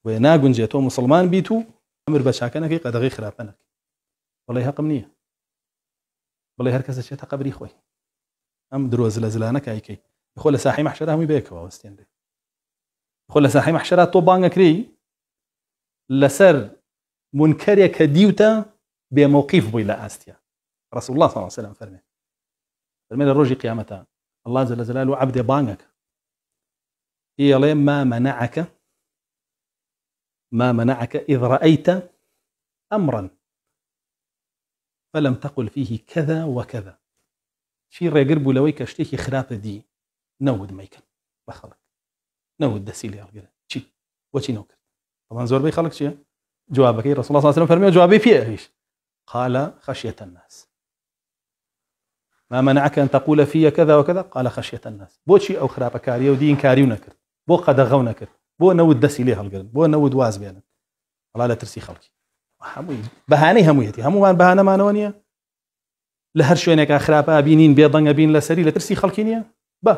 وناگونجێت تۆ مسلمان بیت و ئەمر بە چاکەنەکەی قەدەغی خراپەنەکەی بەڵێ هەقم نییە بڵێ هەر کەسە چێتە قەبری خۆی ئەم درۆ زلەزلانەکایکەی خۆ لە ساحی مەحشەر هەمووی بەیەکەوە وەستێنرێ خۆ لە ساحی مەحشەرات تۆ بانگەکرێی لەسەر منکەرێک کە دیوتە بێمەوقیف بووی لە ئاستیا رسول الله صلی الله عليه وسلم فەرمێ لە ڕۆژی قیامەتە الله جل جلاله عەبدێ بانگەکە ئێڵێ ما منعك إذ رأيت أمرا فلم تقل فيه كذا وكذا شي ڕێگر بوو لەوەی کە شتێکی خراپە دی نەود مەیکەن بە خەڵک نەود دەسی لێ هەڵگرە چی بۆچی نەوکرد طبعا زۆربەی خەڵک چییە جوابەکەی رسول الله صلی الله عليه وسلم فەرمێ جوابی پێ قال خشية الناس ما منعك أن تقول في كذا وكذا قال خشية الناس بۆچی ئەو خراپەکاریە و دین کاری و نەکرد بۆ قەدەغەو نەکرد بۆ نەود دەسی لێ هەڵگرن بۆ نەود واز بێنن وڵا لە ترسی خەڵکی هەمووی بەهانەی هەموویەتی هەمومان بەهانەمانەوە نییە لە هەر شوێنێکا خراپە بینین بێدەنگە بین لەسەری لە ترسی خەڵکی نییە بە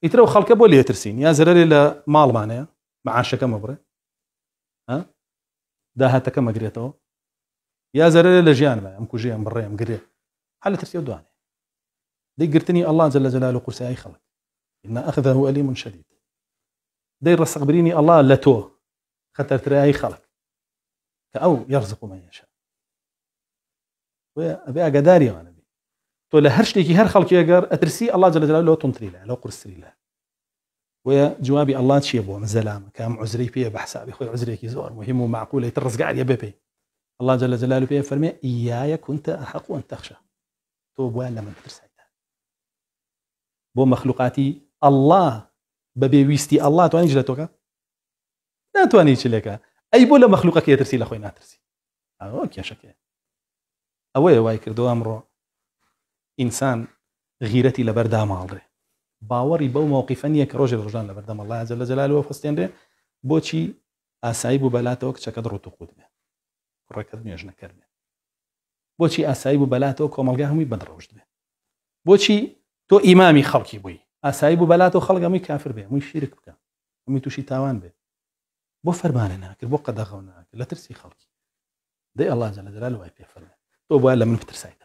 ئیترە و خەڵکە بۆ لێ ترسین یا زەرەرێ لە ماڵمانەیە مەعاشەکە مەبڕێ داهاتەکە مەگرێتەوە یا زەرەرێ لە ژیانمە ئەم کوژێ ئەم بڕێ ئەم گرێ هەر لە ترسی و دوانێ دەی گرتنی الله جل جلاله قورسایی خەڵک إن أخذه أليم شديد دەی ڕسەقبرینی الله لە تۆ خەتەرترایی خەڵک کە ئەو يرزق من يشاء وأبي أقداري وأنا بي تو لهر شتێکی هەر خەڵکی ئەگەر ئەترسی الله جل جلاله تونتری لە قورسری لە وجوابي الله چییە بۆ مزەلامە کام عذری پێ بە حسابی خۆی عذرێکی زۆر مهم و معقولەی تر ڕزگاریە بێ الله جل جلاله پێ فەرمێ إياي كنت أحق أن تخشى تۆ بۆیان لە من بترسایتە بۆ مەخلوقاتی الله بەبێویستی الله توانی لە تۆکە ناتوانی چ لێکە ئەی بۆ لە مەخلوقەکە ترسی لە خۆی ناترسی ئەوە کێشەکەیە ئەوەیە وای کردەوە ئەمڕۆ ئینسان غیرەتی لەبەردا ماڵڕێ باوەڕی بەو مووقیفە نییە کە ڕۆژێ ڕۆژان لەبەردەم الله جل جلاله فستێنرێ بۆچی ئاسایی بوو بەلاتەوە کچەکەت ڕوت و قوت بێ کوڕەکەت نوێژ نەکرد بێ بۆچی ئاسایی بوو بەلاتەوە کۆمەلگا هەمووی بەدڕەوشت بێ بۆچی تۆ ئیمامی خەڵکی بووی ئاسایی بوو بەلاتەوە خەڵک هەمووی کافر بێ هەمووی شیرک بکە هەمووی تووشی تاوان بێ بۆ فەرمانە ناکرد بۆ قەدەغەو ناکرد لە ترسی خەڵکی دەی الله جل جلاله وای پێ فەرمێ تۆ بۆیە لە من بترسایت